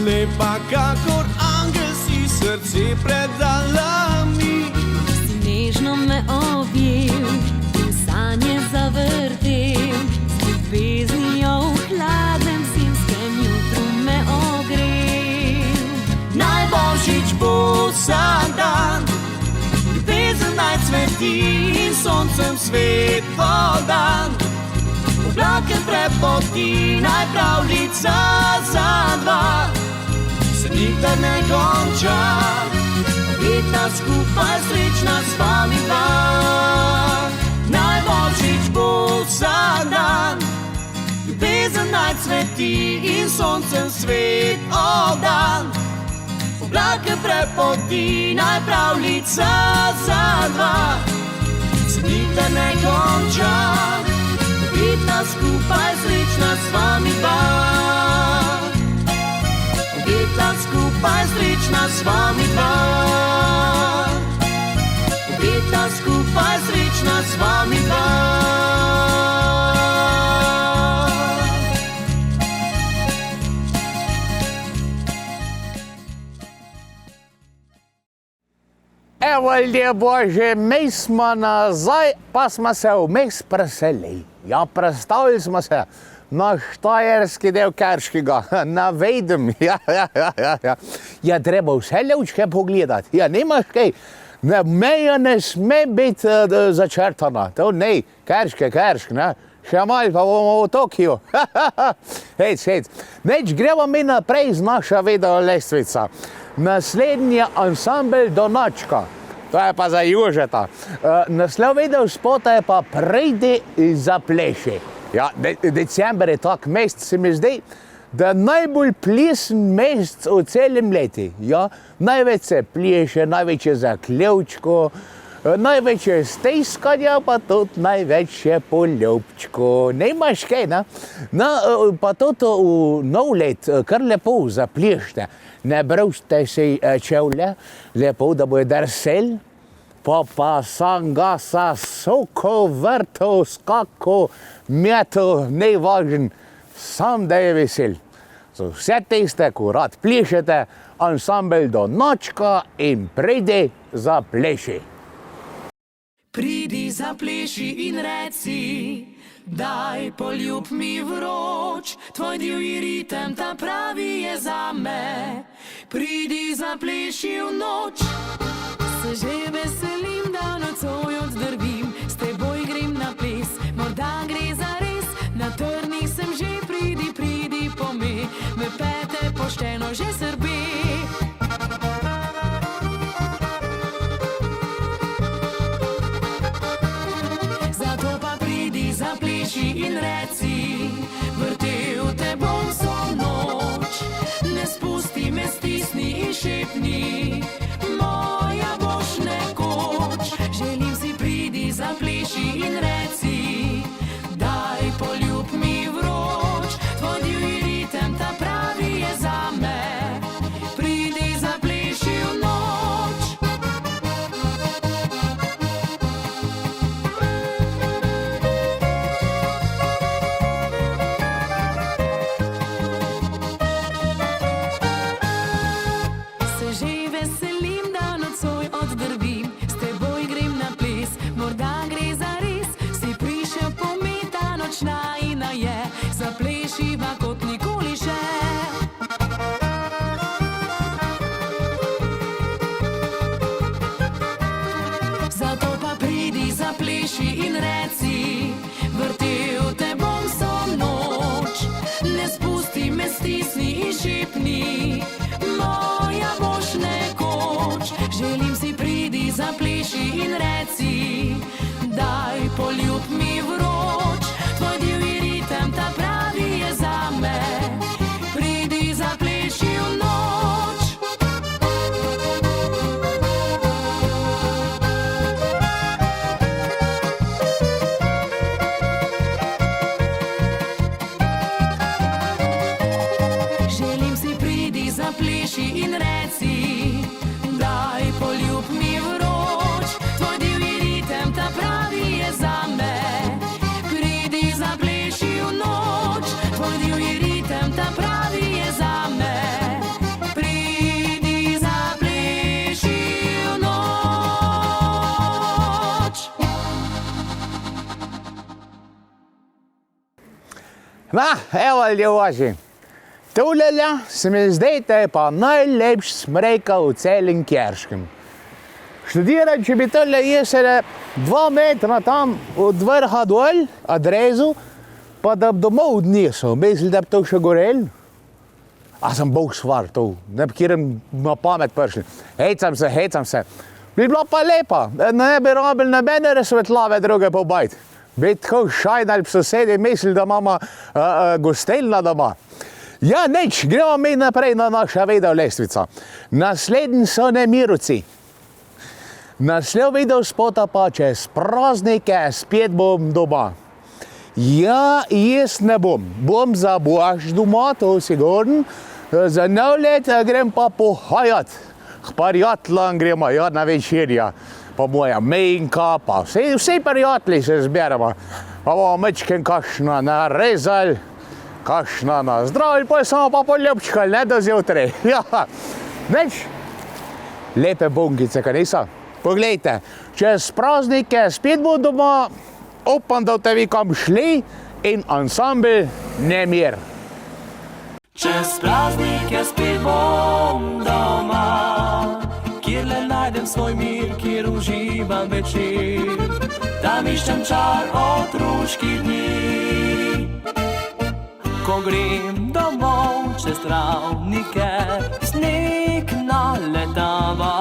Lepa kakor angel si, srce predala mi. Si nežno me objel, v sanje zavrtel, z ljubeznijo v hladnem zimskem jutru me ogrel. Naj Božič bo vsak dan, ljubezen naj cveti in soncem svetlo dan. Oblake prepoti, naj pravljica za dva se nikdar ne konča, leta skupaj srečna s vami dva. Naj Božič bo vsak dan, ljubezen naj cveti in soncem svetlo dan. Oblake prepoti, naj pravljica za dva se nikdar ne konča, leta skupaj srečna s vami dva. Leta skupaj srečna s vami dva. Leta skupaj srečna s vami dva. Evo, ljudje Bože, mi smo nazaj, pa smo se vmes preselili. Ja, predstavili smo se na štajerski del Krškega, na Vejdem. Ja. Ja, treba vse ljudčke pogledati. Ja, nimaš kaj. Meja ne sme biti začrtana. To ne, Krške, ne. Še malo pa bomo v Tokiju. Hec. Neč, gremo mi naprej z naša video lestvica. Naslednji ansambel Donačka. To je pa za Jožeta. Naslov video spota je pa Pridi in zapleši. Ja, december je tak mesec, se mi zdi, da najbolj plesen mesec v celem leti. Ja, največ se pleše, največ je zaključko, največ je stiskanja, pa tudi največ je poljubčko. Nemaš kaj, ne? No, pa tudi v nov let kar lepo zaplešte. Ne bruste si čevlje, lepo, da bojo drsel, pa sam gasa, soko, vrto, skako, meto, ne važen, sam da je vesel. So vse tiste, ko rad plešete, ansambel Donačka in Pridi zapleši. Pridi zapleši in reci, daj poljub mi vroč, tvoj divji ritem ta pravi je zame. Pridi zapleši v noč, Se že veselim, da nocoj oddrvim, s pošteno že srbi. Zato pa pridi, zapleši in reci, vrtel te bom vso noč. Ne spusti me, stisni in šepni, moja boš nekoč. Želim si, pridi, zapleši in reci, daj poljub mi vroč. Tvoj divji ritem, ta pravi je zame, pridi, zapleši v noč. Se že veselim, da nocoj oddrvim, s teboj grem na ples, morda gre za res. Si prišel pometa, nočna ina je, zaplešiva kot nikoli še. Zato pa pridi, zapleši in reci, vrtel te bom vso noč. Ne spusti me, stisni in šepni, moja boš nekoč. Želim si, pridi, zapleši in reci, daj poljub mi vroč. Tvoj divji ritem, ta pravi je zame, pridi, zapleši v noč. Želim si, pridi, zapleši in reci, daj poljub mi vroč. Tvoj divji ritem, ta pravi je zame, pridi, zapleši v noč. Tvoj divji ritem, ta pravi je zame, pridi, zapleši v noč. Na, evo ljubaži. Tulelja se mi zdaj, da je pa najlepši smrejka v celem Kjerškem. Študiram, če bi tole jesele 2 metra tam od vrha dol, adrezu, pa da bi domov odnesel. Misli, da bi to še gorel? A sem bog stvar to, ne bi kjerem na pamet prišli. Hecam se. Bi bila pa lepa, ne bi rabili nobene razsvetljave druge pobajt. Bi tako šajnali sosedi, misli, da imamo gostelna doma. Ja, nič, gremo mi naprej na naša video lestvica. Naslednji so Nemirovci. Naslov video spota pa čez praznike spet bom doma. Ja, jaz ne bom. Bom za božič doma, to sigurno. Za nov let grem pa pohajat. K prijateljem gremo, ja, na večerja. Pa moja menka, pa vsi prijatelji se zberemo. Pa bomo mečken kakšna narezali, kakšna nazdravili, pa samo pa poljubčkali, ne do zjutraj. Ja, nič. Lepe bunkice, kaj niso? Poglejte, čez praznike spet bom doma, upam, da te vi kam šli in ansambl Nemir. Čez praznike spet bom doma, kjer le najdem svoj mir, kjer uživam večer. Tam iščem čar otroških dni. Ko grem domov čez travnike, sneg naletava,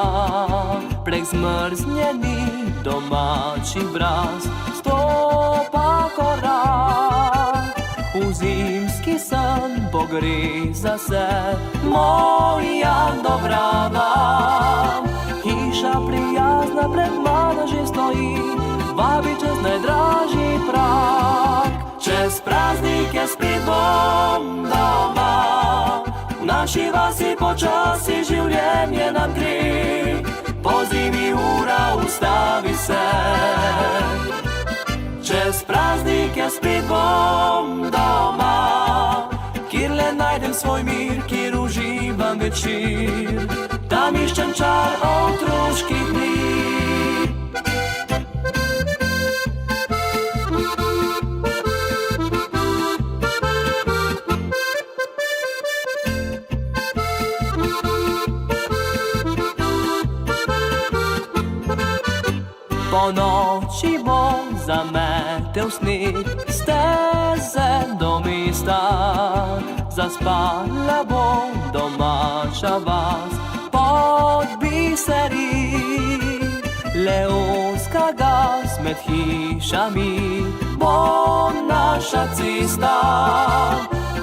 prek zmrznjeni domači braz stopa korak. V zimski san pogreza se moja dobrava. Hiša prijazna pred mano že stoji, vabi čez najdražji prak. Čez praznike spet bom doma, v naši vasi počasi življenje nam gre. Po zimi ura ustavi se, čez praznike spet bom doma, kjer le najdem svoj mir, kjer uživam večer. Tam iščem čar otroških dni. Po noči bom zametel sneg, steze do mesta, zaspala bo domača vas pod biseri. Leonska gas med hišami bo naša cesta.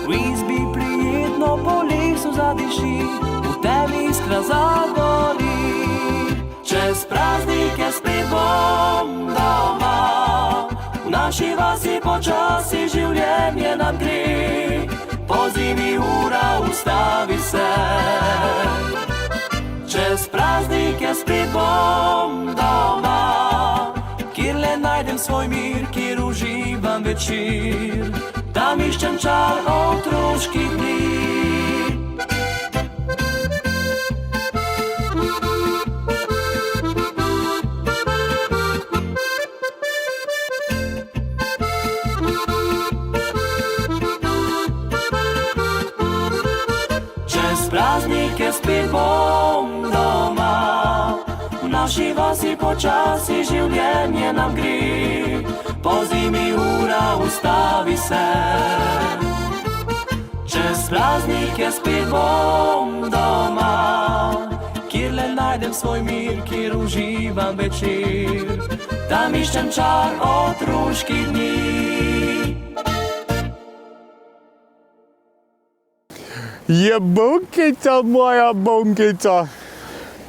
V izbi prijetno po lesu zadiši, v temi iskra zagori. Čez praznike spet bom doma, v naši vasi počasi življenje nam gre. Po zimi ura ustavi se, čez praznike spet bom doma, kjer le najdem svoj mir, kjer uživam večer, tam iščem čar otroških dni. Praznike spet bom doma, v naši vasi počasi življenje nam gre. Po zimi ura ustavi se, čez praznike spet bom doma, kjer le najdem svoj mir, kjer uživam večer, tam iščem čar otroških dni. Je bunkica, moja bunkica.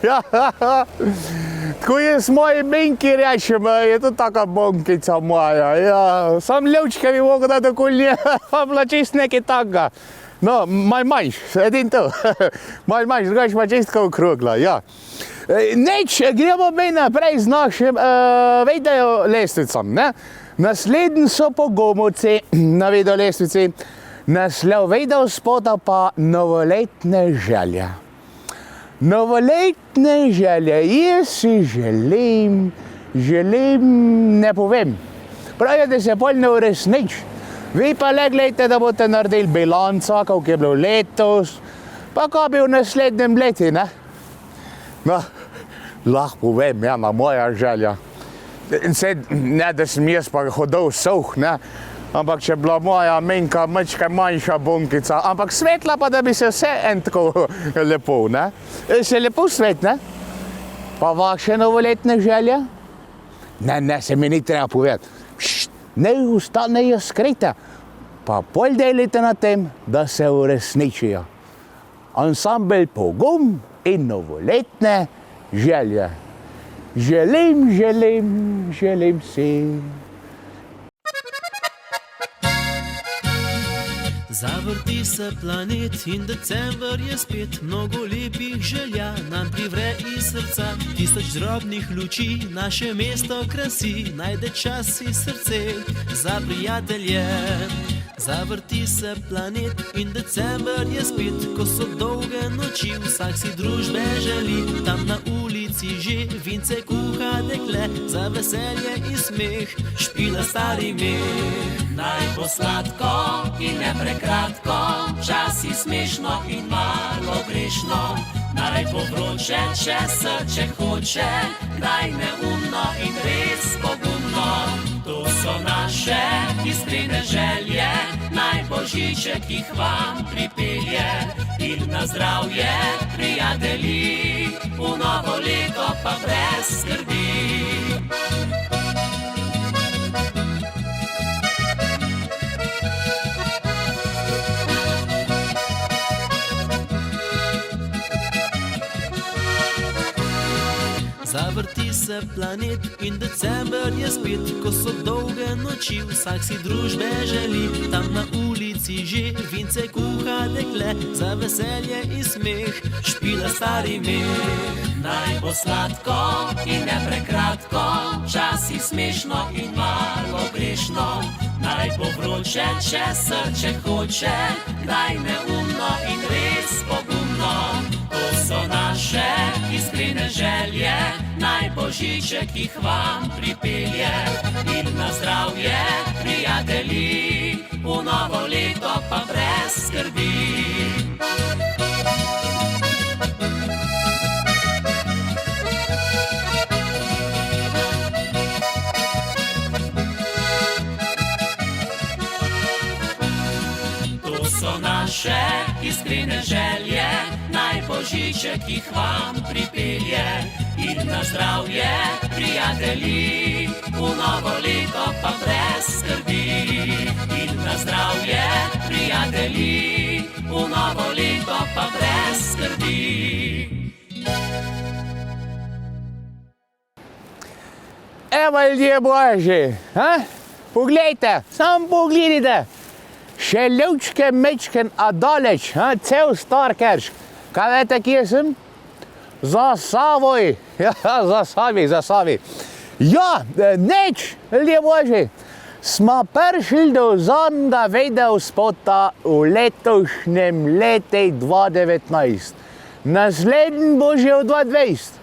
Ja, tako jaz moji benki rečem, je to taka bunkica moja. Ja, sam levčka bi mogel dati okolje, pa bila čist nekaj takega. No, manjš, edin to. Manjš, drugač pa čist kao okrogla, ja. Neč, gremo mi naprej z našim video lestvicam, ne? Naslednji so Pogomovci na video lestvici. Naslov video spota pa novoletne želje. Novoletne želje, jaz si želim, ne povem. Pravijo, da se pol ne uresniči. Vi pa le gledajte, da boste naredili bilanco, kako je bilo letos, pa kako bi v naslednjem leti, ne? No, lahko povem, ja, moja želja. Ne, da sem jaz pa hodil suh, ne? Ampak če bila moja menjka mačka manjša bunkica, ampak svetla pa, da bi se vse en tako lepo, ne? Se lepo svet, ne? Pa vaše novoletne želje? Ne, se mi ni treba povedati. Ne ostanejo skrite, pa pol delite na tem, da se uresničijo. Ansambel Pogum in novoletne želje. Želim si. Zavrti se planet in december je spet, mnogo lepih želja nam privre iz srca. 1000 drobnih luči naše mesto krasi, najde čas in srce za prijatelje. Zavrti se planet in december je spet, ko so dolge noči, vsak si družbe želi. Tam na ulici že vince kuha dekle, za veselje in smeh špila stari meh. Naj bo sladko in ne prekratko, včasih smešno in malo grešno. Naj bo vroče, če srce hoče, kdaj neumno in res pogumno. To so naše iskrene želje, naj božiček jih vam pripelje. In na zdravje, prijatelji, v novo leto pa brez skrbi. Zavrti se planet in december je spet, ko so dolge noči, vsak si družbe želi. Tam na ulici že vince kuha dekle, za veselje in smeh špila stari meh. Naj bo sladko in ne prekratko, včasih smešno in malo grešno. Naj bo vroče, če srce hoče, kdaj neumno in res pogumno. To so naše iskrene želje, naj božiček jih vam pripelje. In na zdravje, prijatelji, v novo leto pa brez skrbi. To so naše iskrene želje, naj božiček jih vam pripelje. In na zdravje, prijatelji, v novo leto pa brez skrbi. In na zdravje, prijatelji, v novo leto pa brez skrbi. Evo, ljudje božji, poglejte, samo pogledajte. Še ljučke, mečken, a daleč, cel star Keršk. Kaj veste, kje sem? Za Savoj. Ja, za Savi. Ja, neč, ljudje božji. Smo prišli do zadnjega videospota v letošnjem letu 2019. Naslednji bo že v 2020.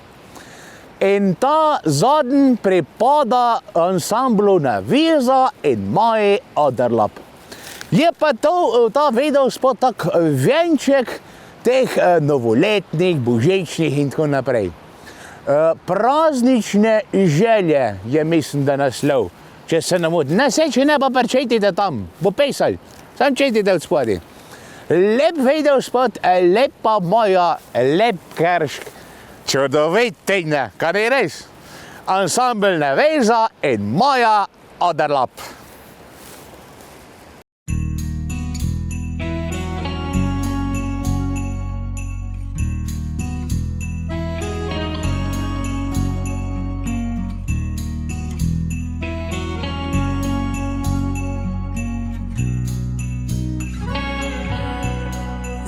In ta zadnji pripada ansamblu Naveza in Maji Aderlap. Je pa to, ta videospot tak venček teh novoletnih, božičnih in tako naprej. Praznične želje je, mislim, da naslov, če se ne motim. Ne, če ne, pa čejtite tam, bo pesal. Sam čejtite od spodaj. Lep videospot, lepa moja, lep Keršk. Čudovit tedne, kar je res. Ansambl Naveza in Maja Aderlap.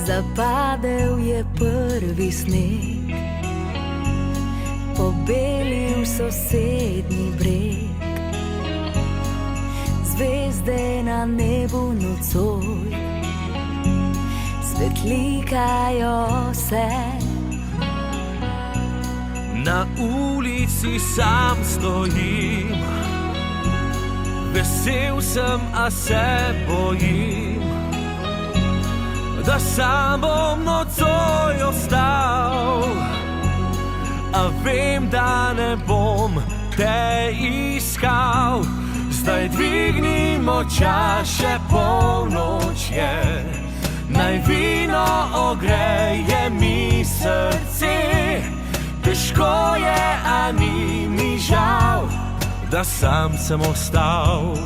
Zapadel je prvi sneg, pobelil sosednji breg, zvezde na nebu nocoj svetlikajo se. Na ulici sam stojim, vesel sem, a se bojim, da sam bom nocoj ostal. A vem, da ne bom te iskal. Zdaj dvignimo čaše, polnoč je, naj vino ogreje mi srce. Težko je, a ni mi žal, da sam sem ostal.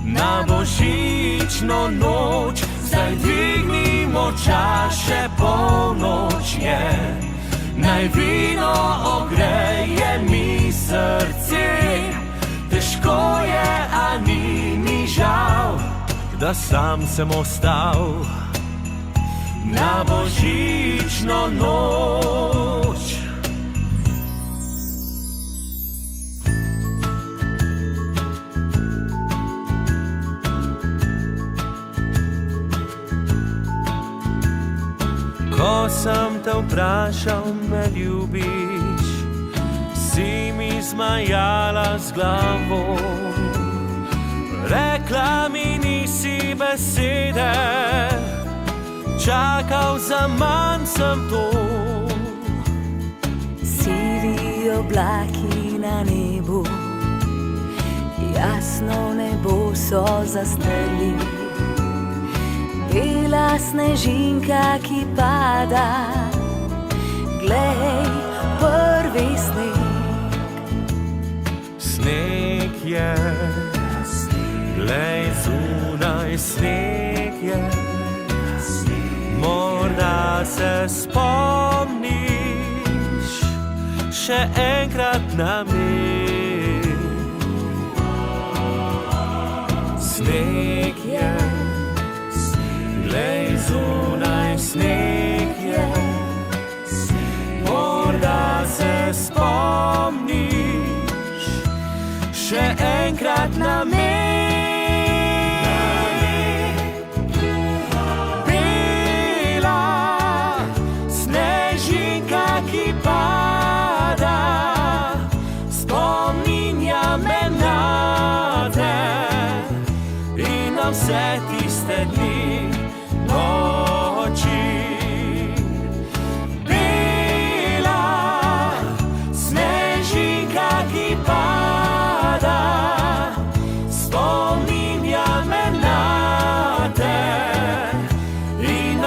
Na božično noč zdaj dvignimo čaše, polnoč je, naj vino ogreje mi srce. Težko je, a ni mi žal, da sam sem ostal. Na božično noč. Ko sem te vprašal, me ljubiš, si mi zmajala z glavo. Rekla mi nisi besede, čakal za manj sem to. Sivi oblaki na nebu, jasno nebo so zastrli. Bela snežinka, ki pada, glej, prvi sneg. Sneg je, glej, zunaj sneg je. Morda se spomniš še enkrat na me. Sneg je, glej, zunaj sneg je. Morda se spomniš še enkrat na me. Vse tiste dni, noči. Bela snežinka, ki pada, spominja me na te. In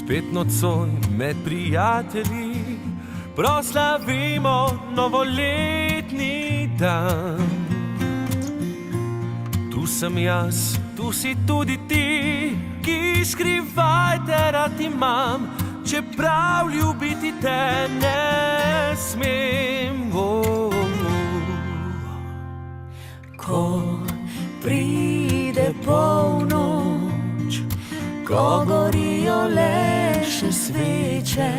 Spet nocoj med prijatelji proslavimo novoletni dan. Tu sem jaz, tu si tudi ti, ki skrivajte rad imam, čeprav ljubiti te ne smem. Ko pride polnoč, ko gorijo le še sveče,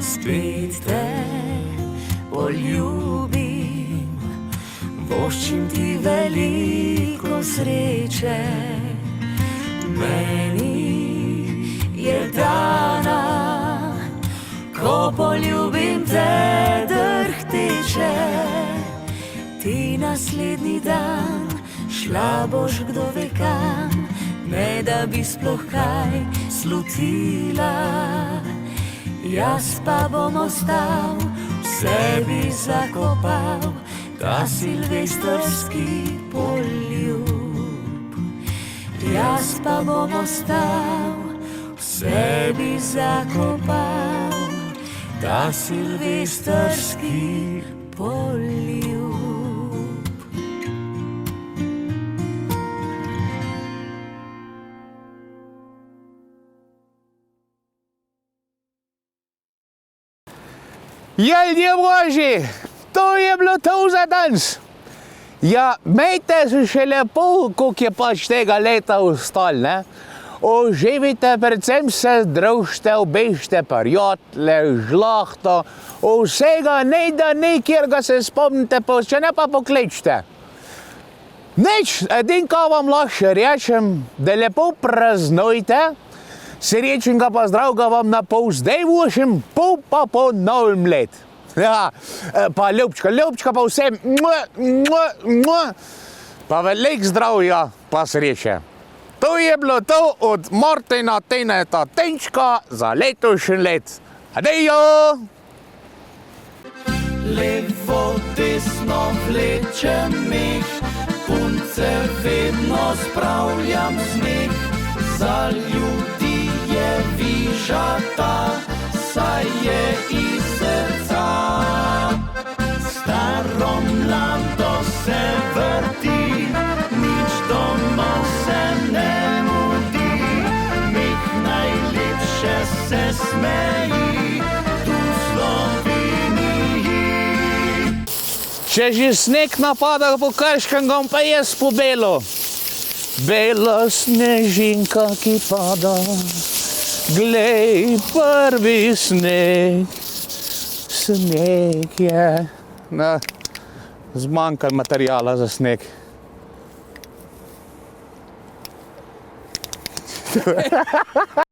spet te poljubim, voščim ti veliko sreče. Meni je dana, ko poljubim te drhteče. Ti naslednji dan šla boš kdo ve kam, ne da bi sploh kaj slutila. Jaz pa bom ostal, v sebi zakopal ta silvestrski poljub. Jaz pa bom ostal, v sebi zakopal ta silvestrski poljub. Ljudje božji, to je bilo to za danes. Ja, imejte se še lepo, koliko je pač tega leta ostalo, ne? Uživajte, predvsem se družite, obežite prijatelje, žlahto, vsega ne da nekjer ga se spomnite, če ne pa pokličite. Nič, edin, kaj vam lahko rečem, da lepo praznujte, srečnega pa zdravega vam na pol zdaj vošem, pol pa po novem let. Ja, pa ljubčka pa vsem, pa velik zdravja pa sreče. To je bilo to od Martina Tineta Tenčka za letošnji let. Adejo! Levo, desno vlečem mih, punce vedno spravljam smeh. Za ljudi je vižata, saj je iz srca. Staro mlado se vrti, nič doma se ne mudi. Mih najlepše se smeji, tu v Sloveniji. Če že sneg napada po Krškem, gom pa jaz po belo. Bela snežinka, ki pada, glej, prvi sneg. Sneg je. No, zmanjkalo materijala za sneg.